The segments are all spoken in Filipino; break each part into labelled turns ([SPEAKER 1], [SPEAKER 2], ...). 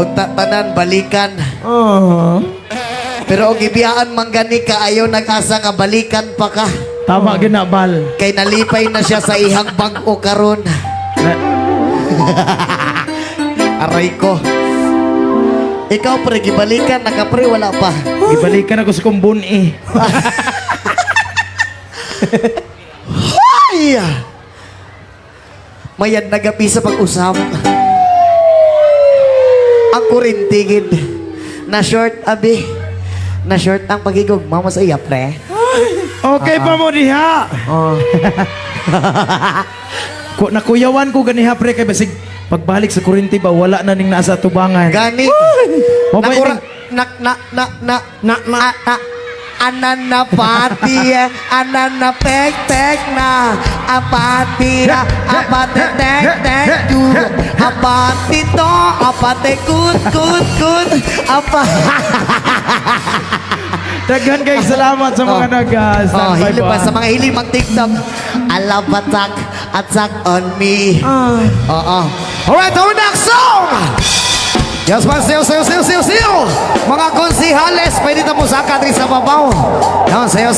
[SPEAKER 1] Unta tanan balikan. Pero og ibiyaan man gani ka ayaw nag-asa nga balikan pa ka.
[SPEAKER 2] Tama ginabal.
[SPEAKER 1] Kay nalipay na siya sa ihang bag-o karon. Aray ko. Ikaw pre, gibalikan na ka pre, wala pa.
[SPEAKER 2] Ibalikan ako sa kumbun eh.
[SPEAKER 1] Ay! Mayad nagapi sa pag-usap. Ang kurintigid. Na short, abi. Na short ang pagigog. Mama sa iya, pre.
[SPEAKER 2] Okay pa mo diha. Nakuyawan ko ganiha pre kay basig pagbalik sa kurinti ba wala na ning nasa tubangan.
[SPEAKER 1] Gani.
[SPEAKER 2] Mabay
[SPEAKER 1] Anana pati, anana pek na, apati, apate tek tu, apati to, apate kut, apa.
[SPEAKER 2] Daghan kay salamat sa mga nag-standby
[SPEAKER 1] hili pa sa mga hili mag TikTok. Allah batak attack on me. Alright, our next song. Yes, man, sayo. Mga konsihales, pwede na po sa kadri sa babaw. Yan, sayo.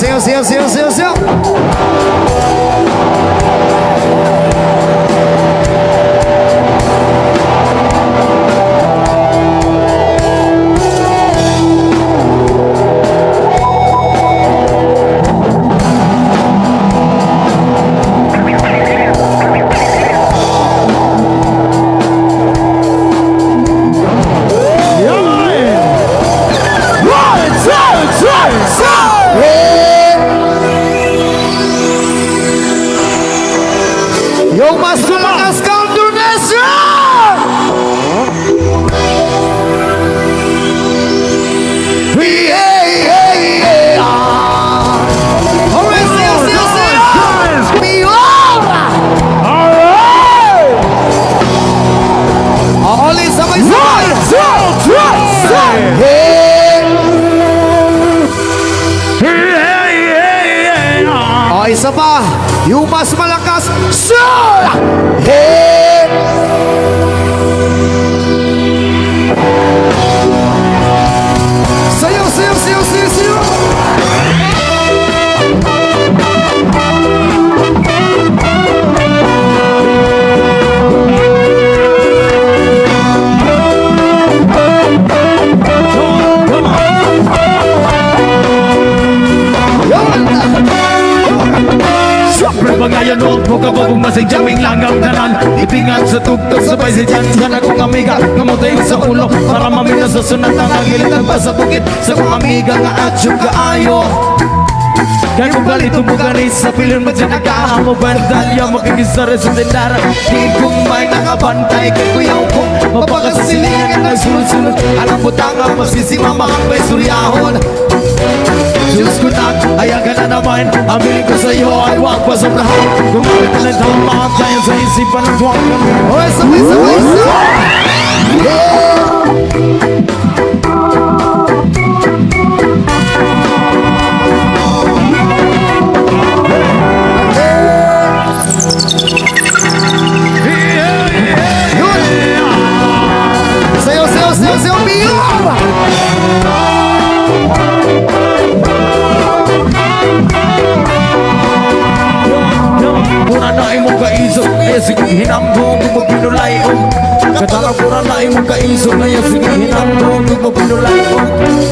[SPEAKER 1] Yung mas lumakas ka, Indonesia! Alright, sayo! Miora! Alright! Oli, sabay-sabay! Isa pa, yung mas malakas, sir! Hey! Sayo!
[SPEAKER 2] Pagayan huwag mo kababong masing jaming langaw tanan ipingan sa tugtog sabay si Jansan akong amiga kamutay sa ulo para mamina sa sunat ang agilitan pa sa bukit sa kong amiga nga at yung kaayo kaya kung balito mo ganit sa pilin mo dyan nagkahamo bandalya makikisara sa tindara di kong may nakabantay kay kuyaw ko mapakasasilingan na nagsunod-sunod alam mo tanga masisima makapay suryahon Diyos ko na, ayagan na naman aminin ko sa'yo ay huwag pa sobrahan gumamit ka ng tama kaya sa isipan ng huwag kami
[SPEAKER 1] Oy, sabay! Sayo, Miora!
[SPEAKER 2] Pura na imong kaisog kaya sige hinambong kung magpinulay Katala pura na imong kaisog kaya sige hinambong kung magpinulay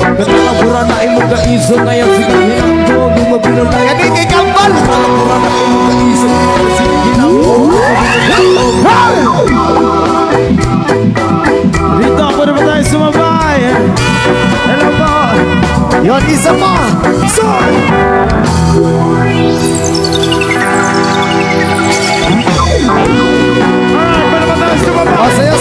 [SPEAKER 2] Katala pura na imong kaisog kaya sige hinambong kung magpinulay
[SPEAKER 1] Kani kay Kambal!
[SPEAKER 2] Katala pura na imong kaisog kaya sige hinambong kung magpinulay Dito ako naman tayo sumabay. Hello po.
[SPEAKER 1] Yon, isa pa! Son!
[SPEAKER 2] Alright, pa naman tayo sumabay.
[SPEAKER 1] Oh, sayo!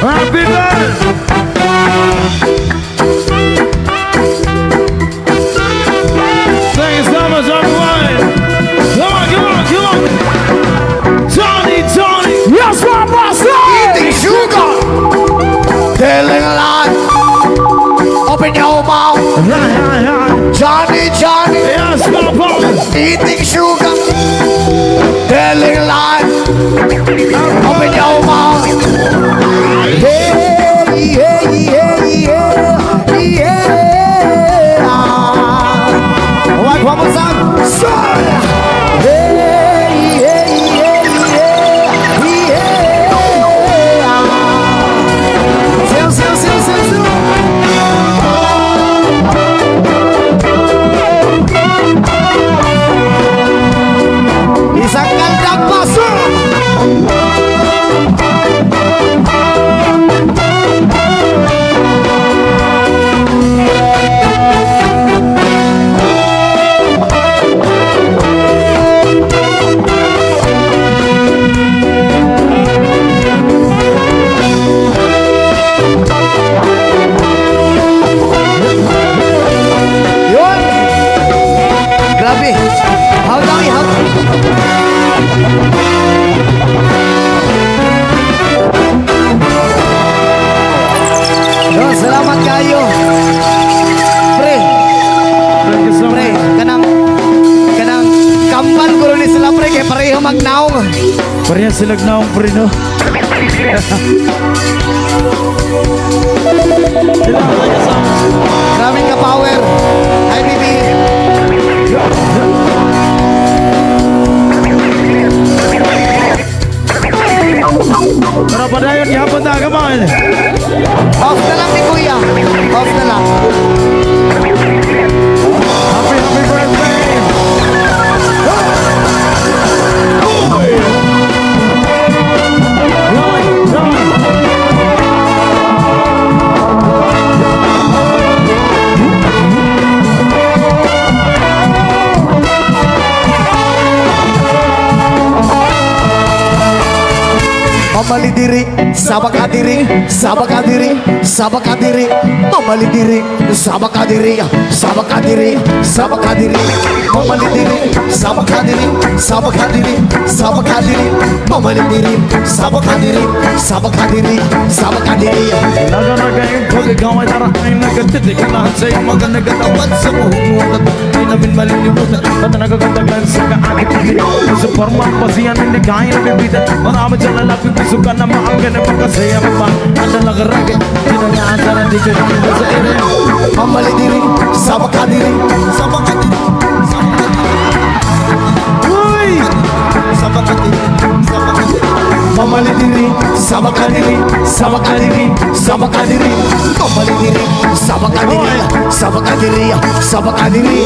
[SPEAKER 2] Happy birthday!
[SPEAKER 1] Johnny, Johnny,
[SPEAKER 2] Yes, Papa.
[SPEAKER 1] eating sugar, telling lies. Open your mouth. Yeah, yeah, yeah, yeah, yeah. One more time. Yeah, yeah, yeah, yeah, yeah. Seu. Isang gandang paso. Yun. Grabe. Hawak. Yo, salamat kayo. Pre,
[SPEAKER 2] Thank you so
[SPEAKER 1] pre,
[SPEAKER 2] much.
[SPEAKER 1] kanang kampan ko rin sila pre kay pareho magnaong.
[SPEAKER 2] Pareha silag na akong prino.
[SPEAKER 1] Maraming ka-power. Hi, baby.
[SPEAKER 2] Para pa dayon, yapon na kaman.
[SPEAKER 1] Off na lang ni Kuya. Off na lang.
[SPEAKER 2] Happy birthday.
[SPEAKER 1] Mamalidiri, sabakadiri, mamalidiri, sabakadiri, mamalidiri, sabakadiri.
[SPEAKER 2] Naga yung pag-ikaw ay narating nagatitig lahat sa iyong mga nagatapat sa buhok mo at di namin malilimutan at nagagandaglan sa kaagit-igit sa parma pasiyan hindi kaya nabibitan marami dyan lalapit piso ka na maaga na magkasaya ka pa at nalagaragin tinangaan sa hindi ka namin sa ere
[SPEAKER 1] Mamalidiri, sabakadiri,
[SPEAKER 2] Uy!
[SPEAKER 1] mamalidiri, sabakadiri, sabakadiri.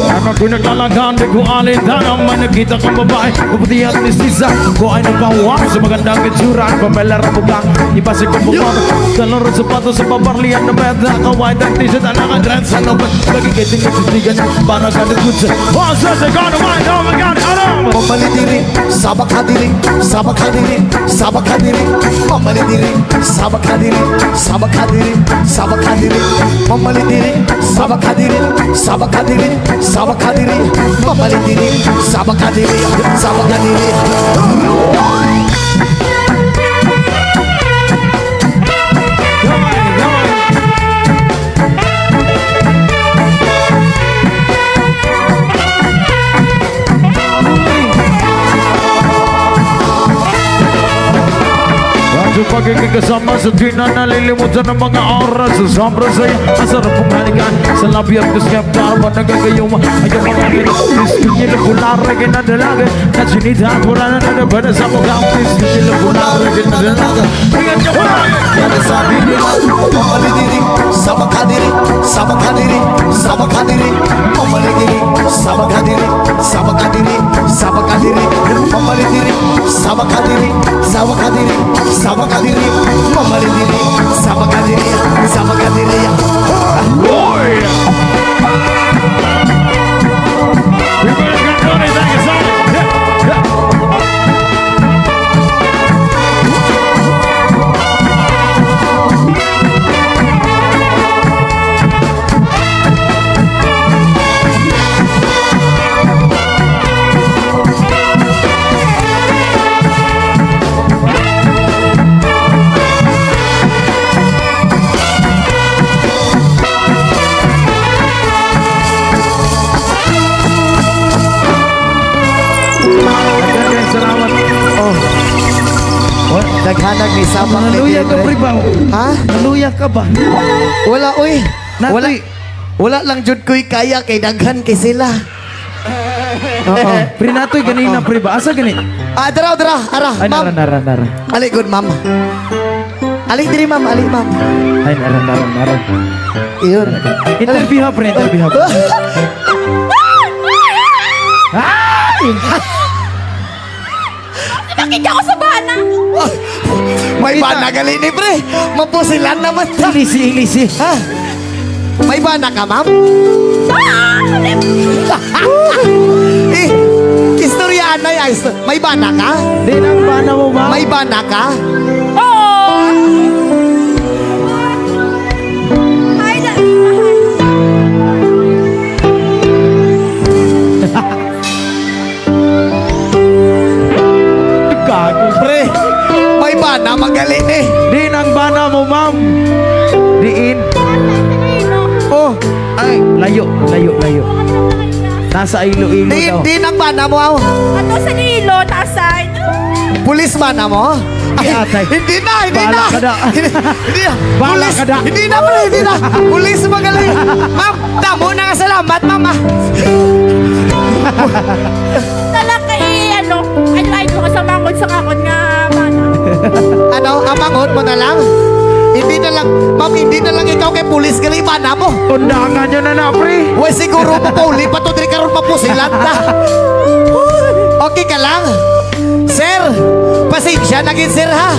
[SPEAKER 2] Ano ko naglalagaan, di ko alintana may nakita kong babae Kaputi at mistisa, ko ay nagpawang sa magandang itsura Pamelar ang bukang, ipasik kong bukang Talaro sapatos sa paparlian na beda Kawai ng t-shirt, naka-dreads, ano ba? Nagigiting at titigan, para ka nagkutsa What's that, they gonna mind, oh my God, ano?
[SPEAKER 1] Mamalidiri, sabakadiri, mamalidiri, sabakadiri, mamalidiri, sabakadiri, mamalidiri, sabakadiri.
[SPEAKER 2] Radyo pagkikasama sa tuwing na nalilimutan ng mga oras Sa sobrang saya, masarap pumalikan Sa labi at kuskap, para nagagayuma Ayaw mga pinis, kunyil punara kinadalaga Na sinita, pura na nadabada sa mga pinis Kunyil punara kinadalaga Ingat niyo pa!
[SPEAKER 1] Yan ang sabi nila, mamalidiri, sabakadiri, mamalidiri, sabakadiri, mamalidiri, sabakadiri, mamalidiri, sabakadiri.
[SPEAKER 2] Boy! We're gonna get done, thank you so much. Yeah.
[SPEAKER 1] Daghanag ni sabak ni
[SPEAKER 2] Naluya ka,
[SPEAKER 1] Dre.
[SPEAKER 2] pre ba?
[SPEAKER 1] Ha?
[SPEAKER 2] Naluya ka ba?
[SPEAKER 1] Wala, uy.
[SPEAKER 2] Natoy.
[SPEAKER 1] Wala. Wala lang jud ko'y kaya kay daghan kay sila. Oo.
[SPEAKER 2] Pre natoy ganina, pre ba? Asa gani?
[SPEAKER 1] Dara, ara,
[SPEAKER 2] Ay,
[SPEAKER 1] ma'am.
[SPEAKER 2] nara.
[SPEAKER 1] Ali, good, ma'am. Ali, diri, ma'am. Ali, ma'am.
[SPEAKER 2] Ay, nara.
[SPEAKER 1] Iyon.
[SPEAKER 2] Interview ha, pre, interview ha.
[SPEAKER 3] Bakit ako sa bana?
[SPEAKER 1] May bana gali ni pre. Mapusilan naman ta.
[SPEAKER 2] Ilisi.
[SPEAKER 1] Ha? May bana ka, ma'am? Eh, istorya na yan. May bana ka?
[SPEAKER 2] Di nang bana mo, ma'am.
[SPEAKER 1] May bana ka?
[SPEAKER 3] Oo! Ay,
[SPEAKER 2] Gago.
[SPEAKER 1] Pre, may bana magaling eh.
[SPEAKER 2] Di nang bana mo, ma'am. Diin.
[SPEAKER 1] Oh,
[SPEAKER 2] Ay, layo. Nasa ilo-ilo daw.
[SPEAKER 1] di nang bana mo.
[SPEAKER 3] Ato sa nilo, tasay.
[SPEAKER 1] Pulis bana mo?
[SPEAKER 2] Ay, atay.
[SPEAKER 1] Hindi na.
[SPEAKER 2] Bahala ka na.
[SPEAKER 1] Hindi na.
[SPEAKER 2] Bahala
[SPEAKER 1] Pulis,
[SPEAKER 2] ka na.
[SPEAKER 1] Hindi na, pre, hindi na. Pulis magaling. Ma'am, damo na nga salamat, ma'am.
[SPEAKER 3] Talaka ano, ay ko sa mangod sa kakon nga bana.
[SPEAKER 1] Ano, amangot mo na lang? Hindi na lang, ma'am, hindi na lang ikaw kay pulis gali bana mo.
[SPEAKER 2] Undangan nyo na, pre.
[SPEAKER 1] Uy, siguro papauli pa to, di karon mapusilat na. Okay ka lang? Sir, pasensya na gid, sir, ha?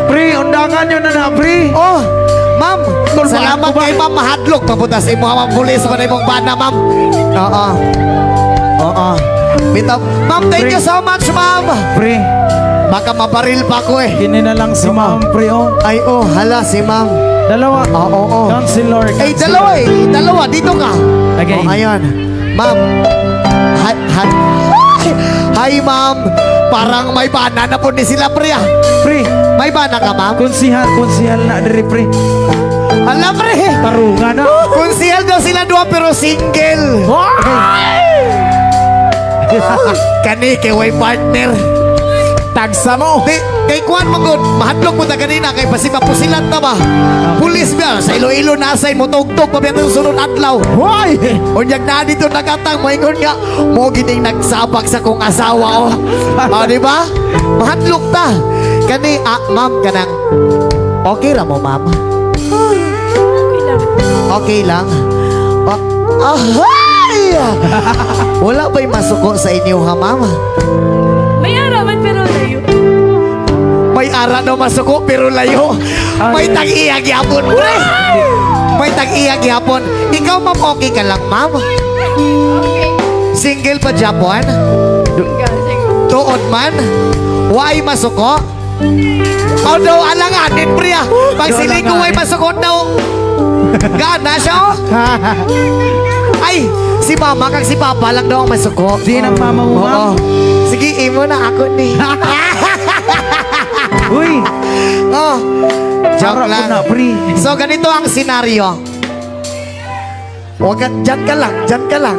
[SPEAKER 2] Pre, undangan nyo na, pre.
[SPEAKER 1] Oh, ma'am,
[SPEAKER 2] Normal
[SPEAKER 1] salamat
[SPEAKER 2] ko ba?
[SPEAKER 1] kay ma'am mahadlok. Papunta sa imo, ma'am, pulis pa na imong bana, ma'am. Oo. Bitaw. Ma'am, thank you so much, ma'am.
[SPEAKER 2] Pre,
[SPEAKER 1] Baka mabaril pa ko eh.
[SPEAKER 2] kini na lang si ma'am, pre, oh.
[SPEAKER 1] Ay, oh, hala, si ma'am.
[SPEAKER 2] Dalawa.
[SPEAKER 1] Oo.
[SPEAKER 2] Counselor.
[SPEAKER 1] Eh, dalawa eh. Dalawa, dito ka.
[SPEAKER 2] Okay.
[SPEAKER 1] Oh, ayun. Ma'am. Hi, ma'am. Parang may bana na po ni sila, pre, ah.
[SPEAKER 2] Pre,
[SPEAKER 1] May bana ka, ma'am?
[SPEAKER 2] konsihal na diri, pre.
[SPEAKER 1] Alam, pre.
[SPEAKER 2] Tarungan na.
[SPEAKER 1] Konsihal daw sila dua pero single. Kani, kay way partner.
[SPEAKER 2] Tagsa mo.
[SPEAKER 1] Di, kay Kuan Magod, mahadlok mo na kanina kay pasipa pusilat na ba? Pulis ba? Sa Iloilo nasay mo tugtog pa biya sunod adlaw.
[SPEAKER 2] Hoy!
[SPEAKER 1] Unyag na dito nakatang moingon nga mo gining nagsabak sa kong asawa oh. Di ba? Mahadlok ta. Kani ma'am kanang okay ra mo ma'am.
[SPEAKER 3] Okay lang.
[SPEAKER 1] Okay lang. Ahay! Wala ba'y masuko sa inyo ha ma'am?
[SPEAKER 3] May araman pero layo.
[SPEAKER 1] May ara daw masuko pero layo. May tag-iyag yapon pre. May tag-iyag yapon. Ikaw ma'am okay ka lang ma'am?
[SPEAKER 3] Okay.
[SPEAKER 1] Single pa Japon?
[SPEAKER 3] Gasing.
[SPEAKER 1] Tuod man? Why masuko? Mao daw alanganin pre ah. Pag siling ko way masukot daw. Gana siya oh. Ay, si mama kag si papa lang daw ang masuko.
[SPEAKER 2] Di ng mama mo,
[SPEAKER 1] Oo.
[SPEAKER 2] ma'am.
[SPEAKER 1] Sige, imo na ako ni.
[SPEAKER 2] Uy!
[SPEAKER 1] Oh. Joke
[SPEAKER 2] Harap ko
[SPEAKER 1] lang.
[SPEAKER 2] na, pre.
[SPEAKER 1] So, ganito ang senaryo. Huwag ka, dyan ka lang.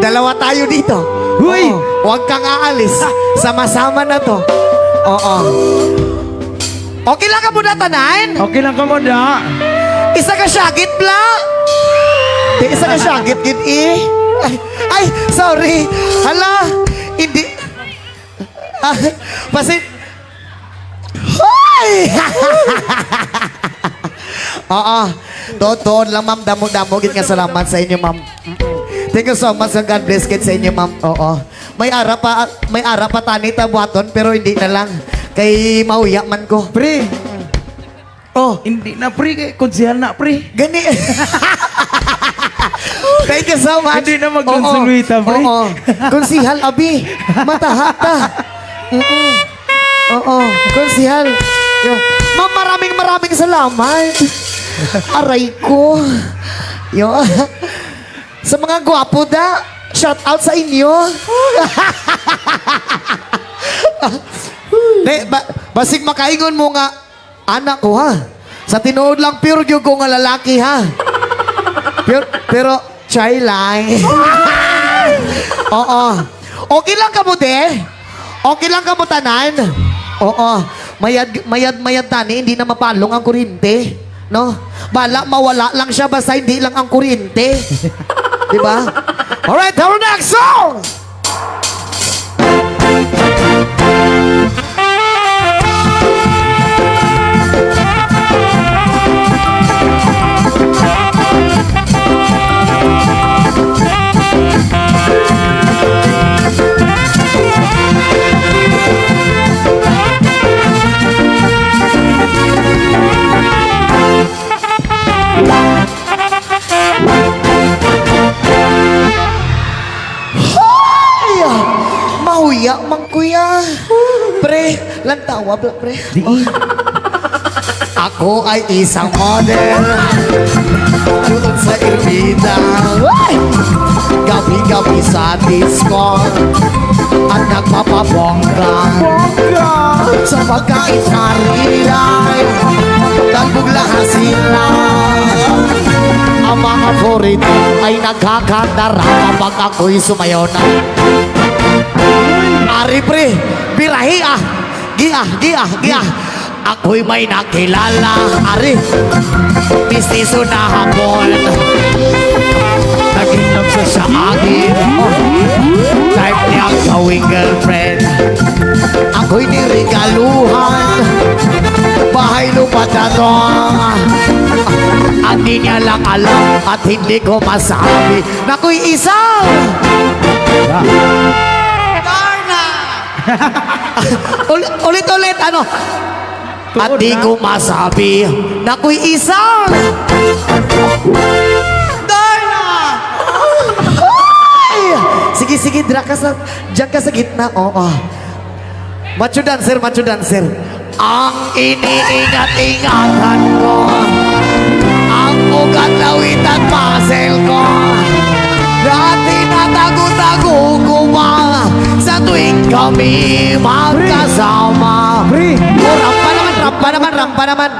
[SPEAKER 1] Dalawa tayo dito.
[SPEAKER 2] Huy!
[SPEAKER 1] Oo. Huwag kang aalis. Sama-sama na to. Oo. Okay lang ka muna tanahin?
[SPEAKER 2] Okay lang ka mo, da.
[SPEAKER 1] Isa ka syagit pla. Isa ka syagit gid ay, sorry. Hala, hindi. Pasit. Hoy! Oo. Totoo lang, ma'am. Damo-damo. Gid nga salamat sa inyo, ma'am. Thank you so much. God bless kid sa inyo, ma'am. Oo. May ara pa tani tabuaton pero hindi na lang. Kay mauya man ko.
[SPEAKER 2] Pre,
[SPEAKER 1] Oh,
[SPEAKER 2] hindi na, pre. Kay konsihal na, pre.
[SPEAKER 1] gani. Thank you so much.
[SPEAKER 2] Hindi na magkonsulita, pre.
[SPEAKER 1] Oo. Konsihal, abi. Matahat ta. Oo. Konsihal. Yo. Ma'am, maraming salamat. Aray ko. Yo. Sa mga gwapo da, shout out sa inyo. Basig makaingon mo nga, anak ko ha. Sa tinuod lang pure gyud ko nga lalaki ha. Pero, try lang. Oo. Okay lang ka mo, de? Okay lang ka mo, tanan? Oo. Mayad tani, hindi na mapalong ang kuryente. No? Bala, mawala lang siya, basta hindi lang ang kuryente. Diba? Alright, our next song! Ay! Mahuya, mang kuya. Pre, lantawa, pre. Oh. Ako ay isang model. Tulad sa Irmida. Ay! Gabi-gabi sa disco. At nagpapabongga. Sa pagkain sa rilay. Talbog lahat sila. Ang mga favorito ay nagkakandara kapag ako'y sumayaw na. Ari pre, birahi ah. Gia. Ako'y may nakilala. Ari, mistiso na hapon. Naghinap siya sa akin. Type niya ang gawing girlfriend. Ako'y nirigaluhan. Bahay lupa na to. At di niya lang alam at hindi ko masabi na ako'y isang Darna! Ulit, ano? At di ko masabi na ako'y isang Darna! Ay! Sige, diyan ka sa gitna. Oo. Macho dancer. Ang iniingat-ingatan ko, ang ugat, lawit at muscle ko, dati natago-tago ko pa sa tuwing kami magkasama. Rampa naman.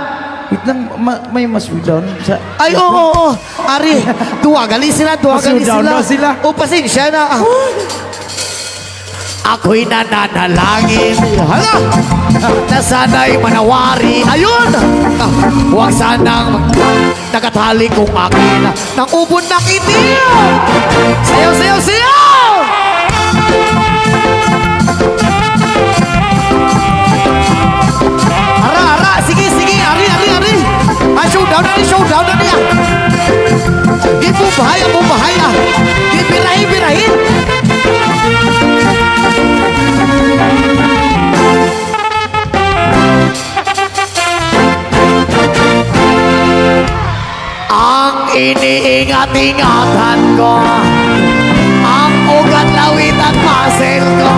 [SPEAKER 2] Wait lang, may maswig down sa...
[SPEAKER 1] Ay, oo. Ari, duwagali sila.
[SPEAKER 2] Masudaw na sila.
[SPEAKER 1] O, pasensya na. Ako'y nananalangin. Hala! Na sana'y manawari. Ayun! Huwag sanang nagatali kong akin ng ubod na kitil. Sayaw! Ara! Sige! Ari! Showdown na niya! Di po bahaya! Di birahin! Ang iniingat-ingatan ko, ang ugat, lawit at muscle ko,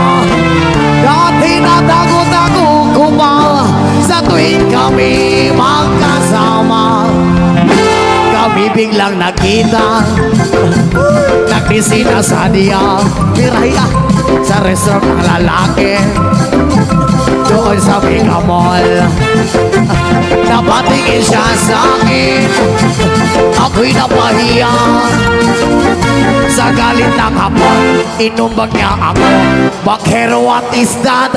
[SPEAKER 1] dati natago-tago ko pa sa tuwing kami magkasama. Kami biglang nakita, nagnisina sa niya, biraya sa restaurant ng lalaki. Doon sa Mega Mall, napatingin siya sa akin. Ako'y napahiya. Sa galit ng hapon, inumbag niya ako. Bakero, what is that?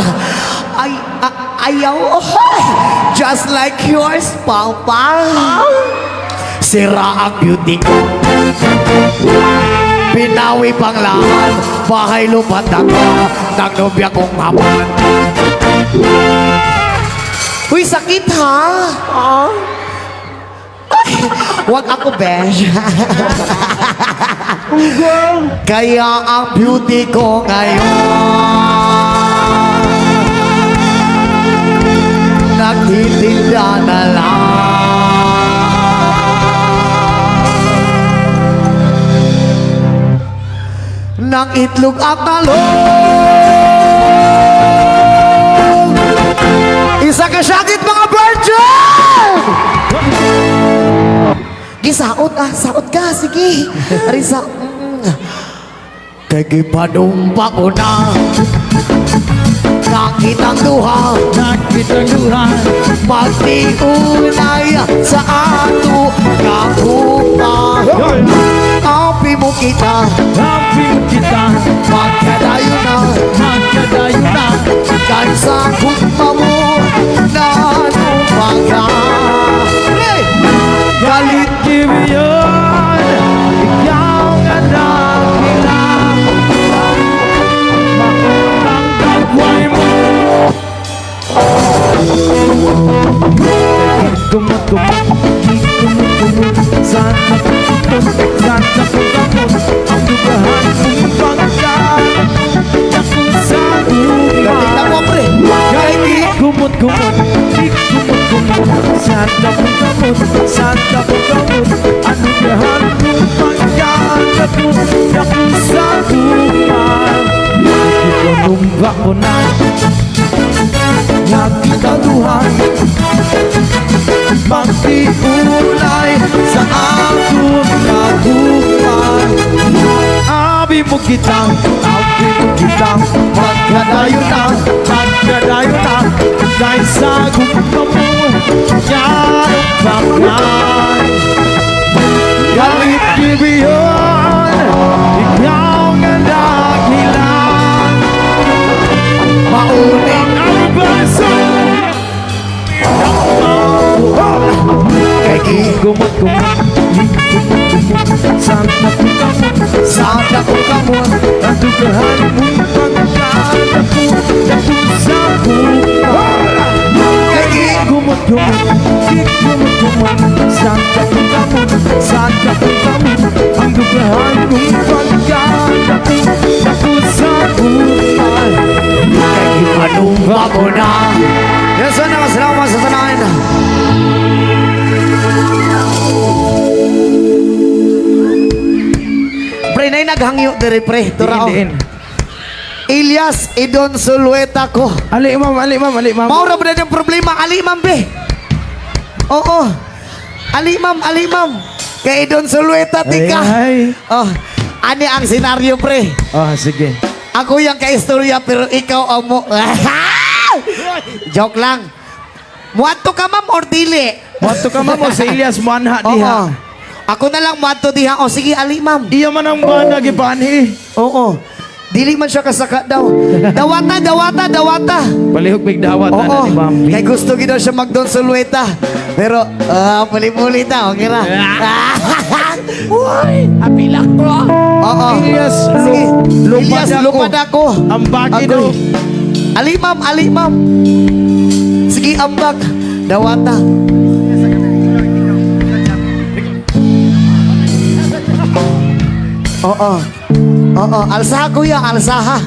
[SPEAKER 1] Ayaw. Just like yours, Papa. Sira ang beauty ko. Pinawi pang lahat. Bahay lupat ako. Nagnobya kong hapon. Uy, sakit ha? Ay, wag ako, besh. Kaya ang beauty ko ngayon nagtitinda na lang. Ng itlog at talong. Isa ka syakit mga virgin! Gisaot saot ka, sige. Arisa. Kay gipanumpa ko na. Nakitang duha. Magtiunay sa ato kakupa. Api mo kita.
[SPEAKER 2] Kumot-kumot, di kumot-kumot. Santa ko kamot, santa ko kamot. Anugrahan mo pagkala ko, naku sa buhay. Ipanumba ko na, nagkitaluhan. Magtiulay sa akong nabuhay. Abi mo kitang, magkadayo na, dahil sa gumpa mo, yarong baklan. Galit kibiyon, ikaw nga dahilan. Mauning ang baso, kumot-kumot, Santa ko kamot, Santa ko kamot. Adugahan mong pagkala ko, naku sa buhay. Kumot-kumot, Santa ko kamot, Santa ko kamot. Adugahan mong pagkala ko, naku sa buhay.
[SPEAKER 1] Ipanumba mo na. Yes, sana kasalamat sa tanahin. Pre, na'y naghangyo diri pre. Turao. Ilyas Idon Sulueta ko.
[SPEAKER 2] Ali ma'am.
[SPEAKER 1] Maura ba na yung problema? Ali ma'am be. Oo. Ali ma'am. Kay Idon Sulueta tika.
[SPEAKER 2] Ay.
[SPEAKER 1] Oh, ani ang senaryo pre.
[SPEAKER 2] Sige.
[SPEAKER 1] Ako yung kaistorya pero ikaw ang mo. Joke lang. Muadto ka ma'am or dili?
[SPEAKER 2] Wato ka ma'am o sa Ilyas Manha
[SPEAKER 1] Oo.
[SPEAKER 2] diha.
[SPEAKER 1] Ako na lang muadto diha. O sige ali ma'am.
[SPEAKER 2] Iya man ang bana gibanhi.
[SPEAKER 1] Oo. Dili man siya kasaka daw. Dawata.
[SPEAKER 2] Palihog big dawat na
[SPEAKER 1] Oo.
[SPEAKER 2] ni ma'am.
[SPEAKER 1] Kay gusto gid daw siya magdon Sulueta. Pero puli-puli ta, okay ra.
[SPEAKER 3] Uy, apilak ko.
[SPEAKER 1] Oo.
[SPEAKER 2] Ilyas,
[SPEAKER 1] Sige.
[SPEAKER 2] lupad
[SPEAKER 1] Ilyas,
[SPEAKER 2] ako.
[SPEAKER 1] lupad ako.
[SPEAKER 2] Ang baki
[SPEAKER 1] Agoy.
[SPEAKER 2] daw.
[SPEAKER 1] Ali ma'am. Sige, ambak. Dawata. Oo. Alsaha kuya, alsaha.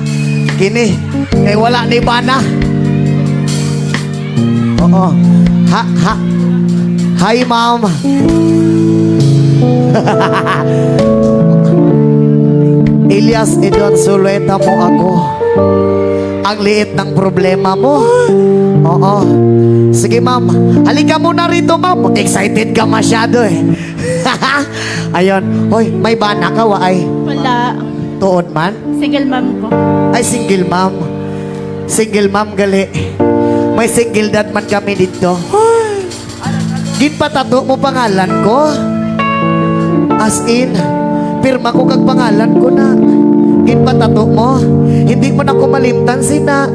[SPEAKER 1] Kini, kay wala ni bana. Oo. Hi ma'am. Ilyas, Idon Sulueta mo ako. Ang liit ng problema mo. Oo. Sige ma'am, halika muna rito ma'am. Excited ka masyado eh. Ayun. Hoy, may bana ka wa ay?
[SPEAKER 3] Wala.
[SPEAKER 1] Tuon man?
[SPEAKER 3] Single mom ko.
[SPEAKER 1] Ay, single ma'am. Single ma'am gali. May single dad man kami dito. Ginpatato mo pangalan ko. As in, pirma ko kag pangalan ko na. Ginpatato mo. Hindi mo na ko malimtan sina.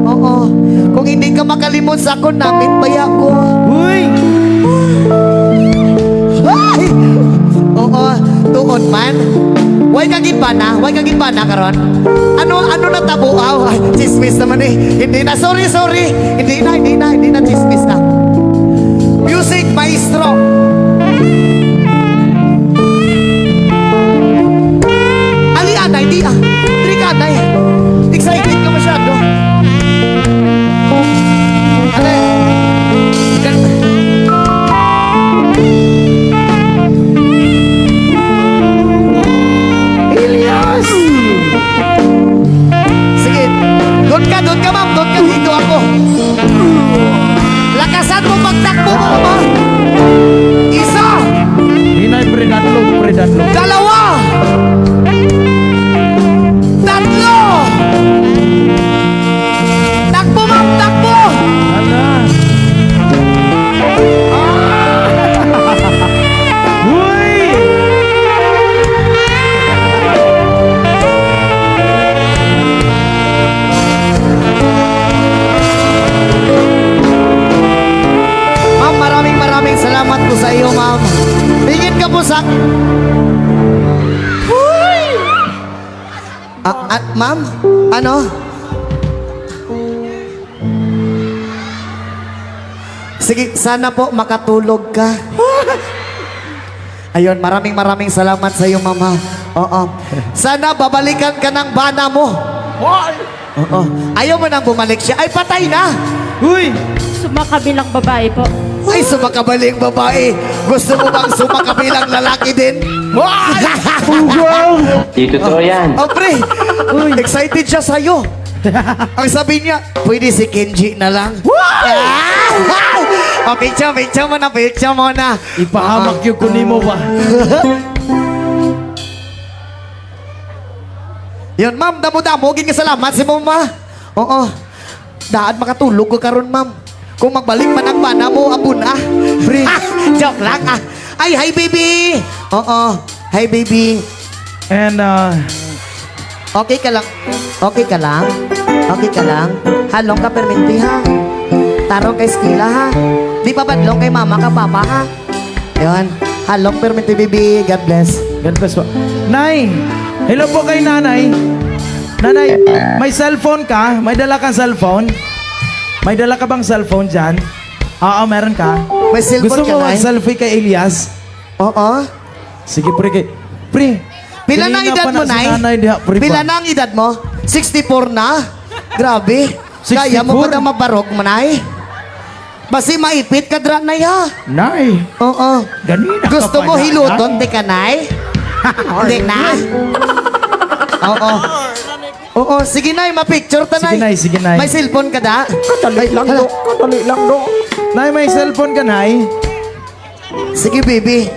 [SPEAKER 1] Oo. Kung hindi ka makalimot sa ako, namit baya ko.
[SPEAKER 2] Uy!
[SPEAKER 1] Ay! Oo, tuon man. Way kagin ba na karon? Ano na tabuaw? Ay, chismis naman eh. Hindi na, sorry. Hindi na chismis na. Music maestro. Ali anay, di ah. Tri ka anay. Excited ka masyado. Anay. Ilyas! Sige, doon ka ma'am, dito ako. Lakasan mo pagtakbo mo, ma'am. Isa,
[SPEAKER 2] Hinay predatlog.
[SPEAKER 1] dalawa, tatlo. Takbo, ma'am, takbo.
[SPEAKER 2] Ala. Uy!
[SPEAKER 1] Ma'am, maraming salamat po sa iyo, ma'am. Tingin ka po sa... Ma'am, ano? Sige, sana po makatulog ka. Ayun, maraming salamat sa iyo, ma'am. Ha? Oo. Sana babalikan ka ng bana mo. Oo. Ayaw mo nang bumalik siya. Ay, patay na.
[SPEAKER 2] Uy!
[SPEAKER 3] Sumakabilang babae po.
[SPEAKER 1] Ay, sumakabaling babae. Gusto mo bang sumakabilang lalaki din?
[SPEAKER 2] Wow!
[SPEAKER 4] Di totoo yan.
[SPEAKER 1] Oh, pre. Excited siya sa'yo. Ang sabi niya, pwede si Kenji na lang. Ah! Oh, picture mo na.
[SPEAKER 2] Ipahamak yung kunin mo ba?
[SPEAKER 1] Yun, ma'am, damo-damo, gin nga salamat si mama. Oo. Daan makatulog ko karon, ma'am. Kung magbalik man ang mana mo, abun ah.
[SPEAKER 2] Pre.
[SPEAKER 1] Joke lang ah. Ay, hi baby. Oo. Hi baby.
[SPEAKER 2] And,
[SPEAKER 1] Okay ka lang. Okay ka lang. Okay ka lang. Halong ka perminti ha. Tarong kay skila ha. Di pa badlong kay mama ka papa ha. Yun. Halong perminti baby. God bless.
[SPEAKER 2] God bless po. Nay! Hello po kay nanay. Nanay, may cellphone ka? May dala kang cellphone? May dala ka bang cellphone dyan? Oo, meron ka.
[SPEAKER 1] May cellphone
[SPEAKER 2] Gusto
[SPEAKER 1] ka,
[SPEAKER 2] mo
[SPEAKER 1] Nay?
[SPEAKER 2] mag-selfie kay Elias?
[SPEAKER 1] Oo.
[SPEAKER 2] Sige, pre. Pre,
[SPEAKER 1] Pila na
[SPEAKER 2] kanina
[SPEAKER 1] edad
[SPEAKER 2] pa
[SPEAKER 1] mo,
[SPEAKER 2] na si
[SPEAKER 1] Nay?
[SPEAKER 2] nanay diha, pre,
[SPEAKER 1] Pila
[SPEAKER 2] ba?
[SPEAKER 1] na ang edad mo? 64 na? Grabe. Kaya mo
[SPEAKER 2] 64?
[SPEAKER 1] ba na mabarok mo, Nay? Basi maipit ka dra, Nay, ha?
[SPEAKER 2] Nay,
[SPEAKER 1] Oo.
[SPEAKER 2] ganina ka
[SPEAKER 1] Gusto
[SPEAKER 2] pa
[SPEAKER 1] mo
[SPEAKER 2] na,
[SPEAKER 1] hiluton, di ka, Nay? Hindi na. Oo. Oo, sige, Nay, mapicture ta,
[SPEAKER 2] Sige, Nay, sige, Nay.
[SPEAKER 1] May cellphone ka da?
[SPEAKER 2] Kadali lang do, kadali lang do. Nay, may cellphone ka, Nay?
[SPEAKER 1] Sige, baby.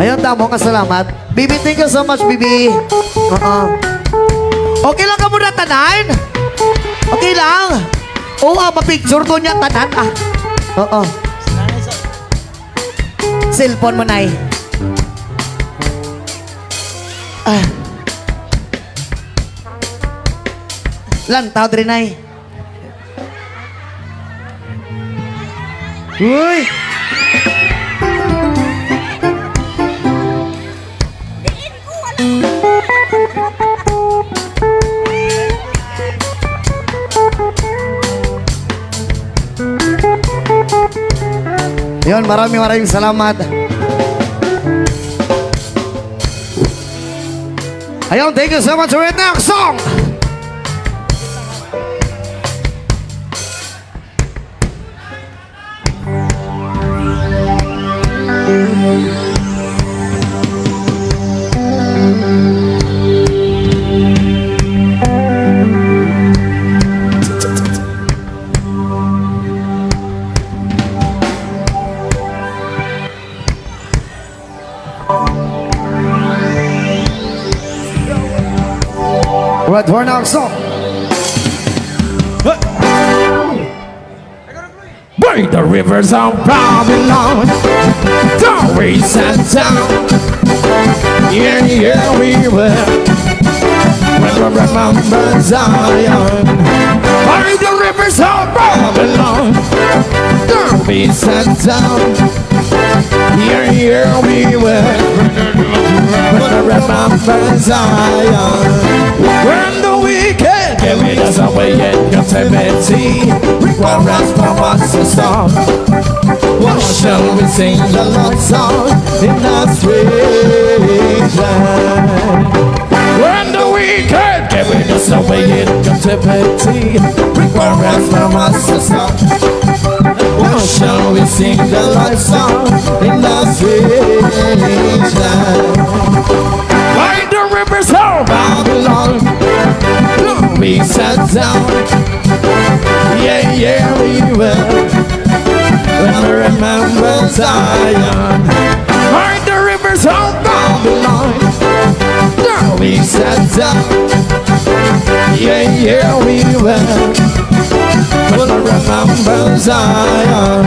[SPEAKER 1] Ayun, tamo ka, salamat. Baby, thank you so much, baby. Oo. Okay lang ka muna, tanan? Okay lang? Oo, mapicture ko niya, tanan. Ah. Oo. Cellphone mo, Nay. Ah. Lantaw, dre, Nay.
[SPEAKER 2] Uy!
[SPEAKER 1] Yun, maraming salamat. Ayun, thank you so much for it next song. Right, for next song.
[SPEAKER 2] By the rivers of Babylon, down we sat down. Yeah, we were. When we remember Zion. By the rivers of Babylon, down we sat down. Yeah, we were. When we remember Zion. When the wicked carried us away in captivity, requires from us to stop. What shall we sing the Lord's song in that strange land? When the wicked carried us away in captivity, requires from us to stop. What shall we sing the Lord's song in that strange land? By the rivers of Babylon, we sat down. Yeah, we will. When we remember Zion. By the rivers of Babylon, we sat down. Yeah, we will. When we remember Zion.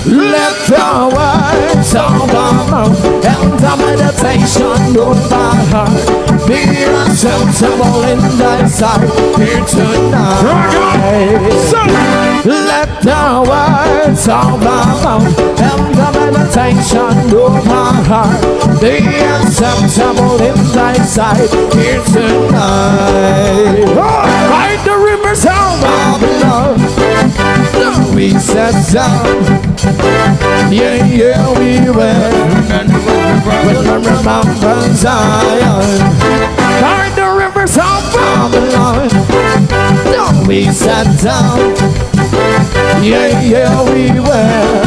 [SPEAKER 2] Let the words of our mouth and the meditation of my heart be acceptable in thy sight here tonight. Let the words of my mouth and the meditation of my heart be acceptable in thy sight here tonight. By the rivers of Babylon, we sat down. Yeah, we will. When I remember Zion, by the rivers of Babylon, now we sat down. Yeah, yeah, we were.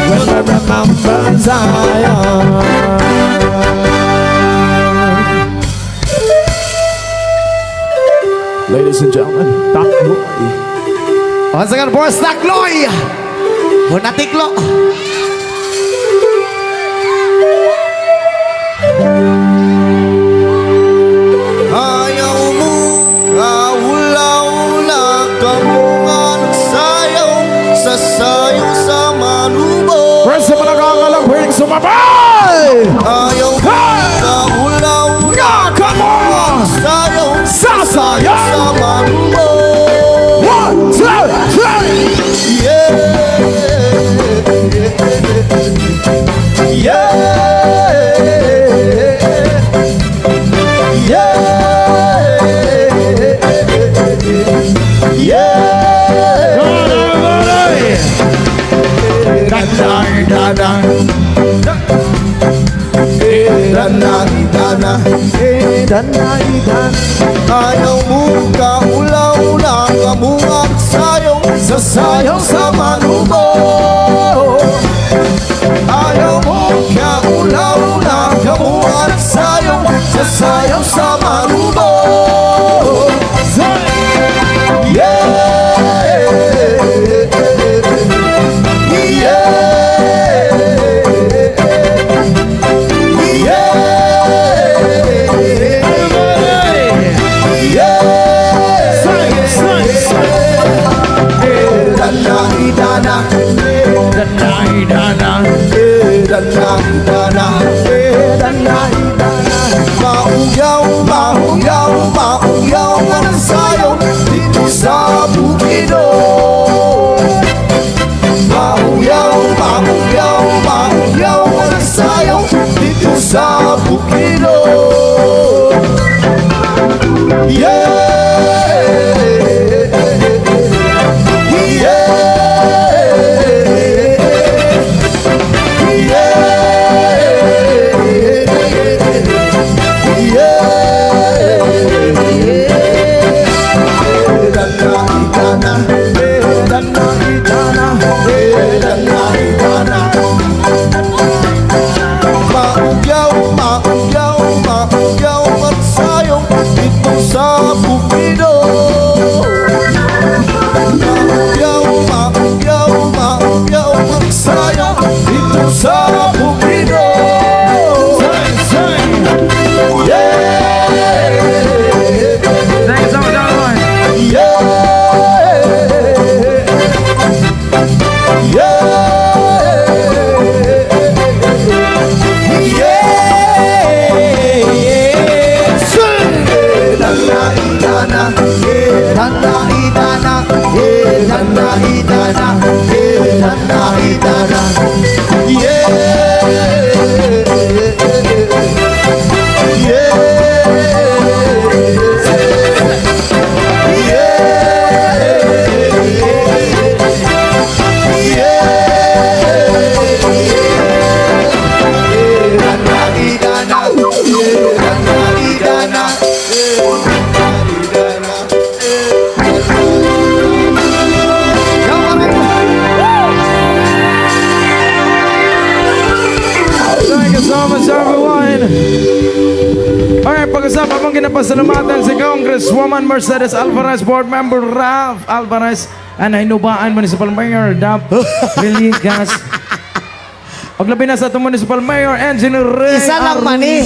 [SPEAKER 2] When I remember Zion. Ladies and gentlemen, Takloy.
[SPEAKER 1] Once again, boys, Takloy. Hunatiklo.
[SPEAKER 4] Ayaw mo, kaula-ula ka mo nga nagsayaw sa sayaw sa manubo.
[SPEAKER 2] Press sa mga kakalagwing sumabay!
[SPEAKER 4] Ayaw mo, kaula-ula
[SPEAKER 2] Nga ka mo!
[SPEAKER 4] sayaw
[SPEAKER 2] Sa sayaw!
[SPEAKER 4] sa manubo.
[SPEAKER 2] 1, 2, 3!
[SPEAKER 4] Yeah, yeah, yeah. Ayaw mo kaula-ula ka mo nga sayaw sa sayaw sa manubo. Ayaw mo kaula-ula ka mo nga sayaw sa sayaw sa manubo. Mauyaw nga ng sayaw dito sa bukido. Mauyaw nga ng sayaw dito sa bukido. Mauyaw at sayaw dito sa bukido. Mauyaw at sayaw dito sa bukido.
[SPEAKER 2] Pag-usapan mong ginapasalamatan si Congresswoman Mercedes Alvarez, Board Member Ralph Alvarez, and Hinubaan Municipal Mayor Dap Villegas. Paglabi na sa itong Municipal Mayor Engineer Ray
[SPEAKER 1] Isa lang man eh.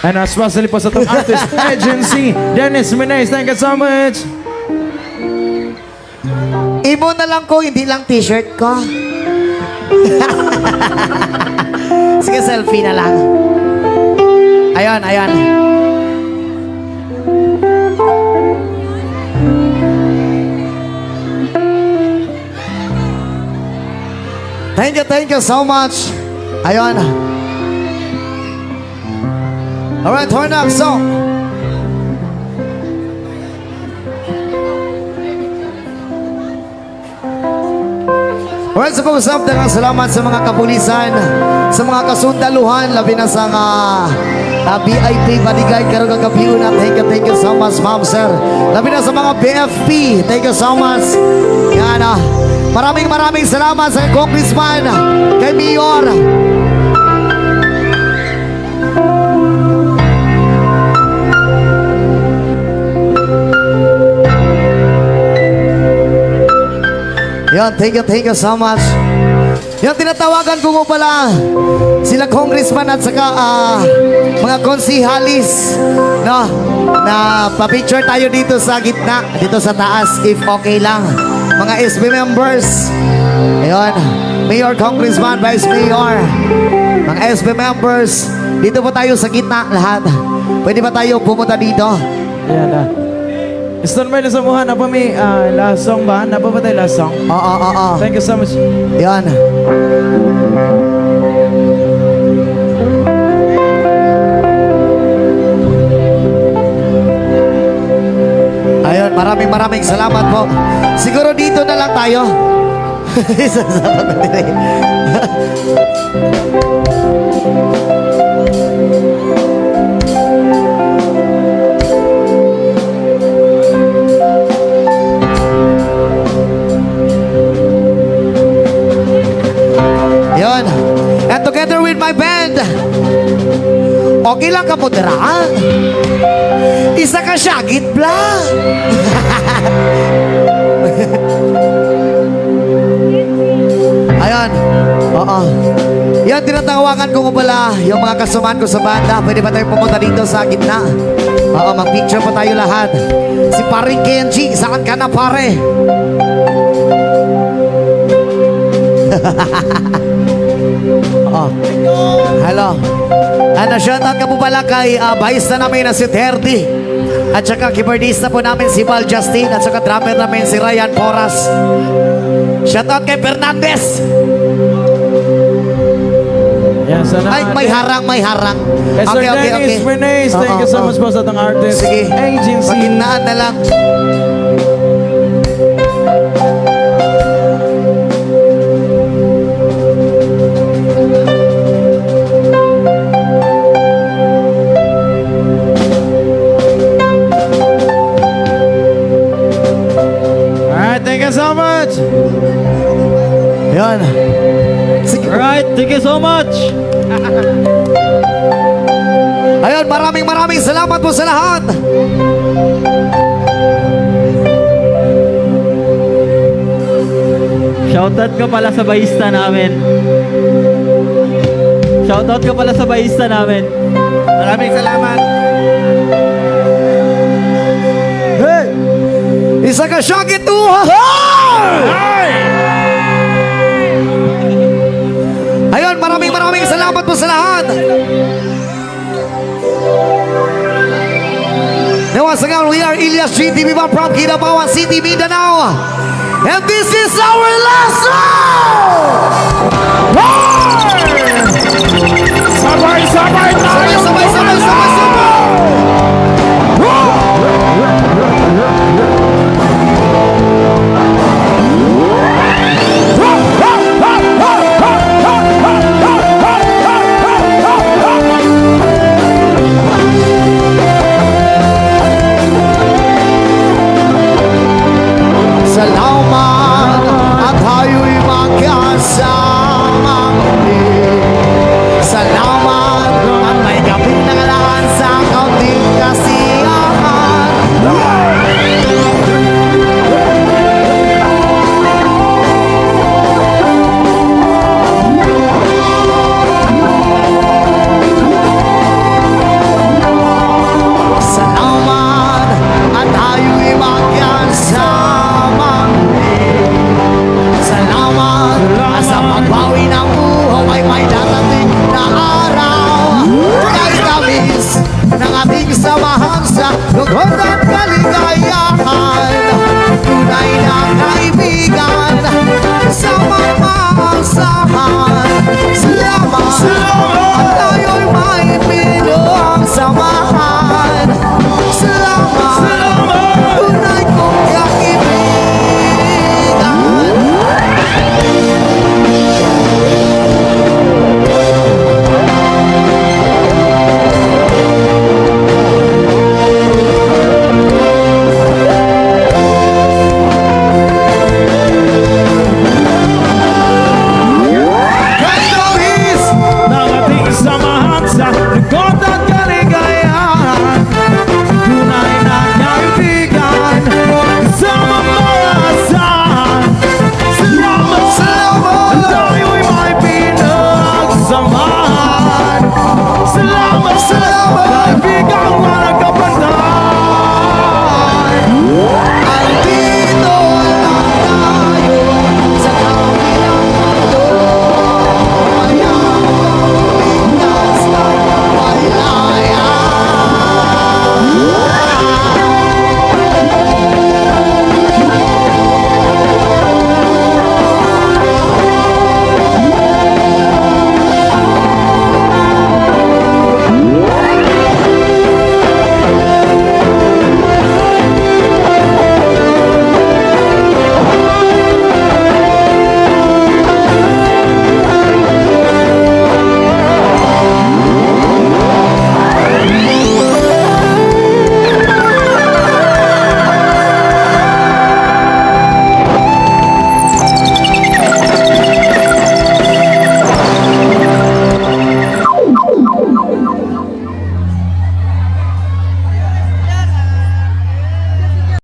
[SPEAKER 2] And especially po sa itong Artist Agency, Dennis Menace. Thank you so much.
[SPEAKER 1] Imo na lang ko, hindi lang t-shirt ko. Sige, selfie na lang. Ayan. Thank you so much. Ayan. Alright, turn up song. Alright, sa pag-usap, daghang salamat sa mga kapulisan, sa mga kasundaluhan, labi na sa VIP bodyguard karong kagabiun at thank you so much, ma'am, sir. Labi na sa mga BFP, thank you so much. Yan, maraming salamat sa Congressman, kay Mayor. Yan, thank you so much. Yan, tinatawagan ko mo pala sila congressman at saka mga konsihalis, no? Na pa-picture tayo dito sa gitna, dito sa taas, if okay lang. Mga SB members. Ayun, Mayor, Congressman, Vice Mayor. Mga SB members, dito po tayo sa gitna lahat. Pwede ba tayo pumunta dito?
[SPEAKER 2] Yan na. Stone Boy, nasa muha na pa may last song ba? Napa ba tayo last song?
[SPEAKER 1] Oo.
[SPEAKER 2] Thank you so much.
[SPEAKER 1] Yan. Ayun, maraming salamat po. Siguro dito na lang tayo. Sasabat na din eh. Yun. And together with my band, okay lang ka po dira? Isa ka syagit bla. Ayun. Oo. Yan, tinatawagan ko pala yung mga kasuman ko sa banda. Pwede ba tayo pumunta dito sa gitna? Oo, mag-picture pa tayo lahat. Si paring Kenji, saan ka na pare? Oh. Hello. Shoutout ka po pala kay bahista namin na si Terdy. At saka keyboardista po namin si Val Justin. At saka drummer namin si Ryan Porras. Shoutout kay Fernandez.
[SPEAKER 2] Yan, sana.
[SPEAKER 1] Ay, may harang.
[SPEAKER 2] Hey, Sir Dennis Bernays, thank you so much po sa itong artist.
[SPEAKER 1] Sige.
[SPEAKER 2] Agency.
[SPEAKER 1] Pagkinaan na lang.
[SPEAKER 2] Alright, thank you so much.
[SPEAKER 1] Yan. Sige.
[SPEAKER 2] Alright, thank you so much.
[SPEAKER 1] Ayun, maraming salamat po sa lahat.
[SPEAKER 5] Shoutout ka pala sa bahista namin. Shoutout ka pala sa bahista namin.
[SPEAKER 2] Maraming salamat.
[SPEAKER 1] Hey! Isa ka syagit to! Ayun, maraming salamat po sa lahat. Now once again, we are Ilyas GTV from Kinabawan City, Mindanao. And this is our last song!
[SPEAKER 2] Sabay tayo.
[SPEAKER 1] Sabay! Salamat at tayo'y magkasama muli. Salamat at may kapit na kalaan sa kaunting kasiyahan. Salamat at tayo'y magkasama muli. Salamat at sa pagbawi ng buhaw ay may darating na araw. Kahit tamis ng ating samahan sa lugod na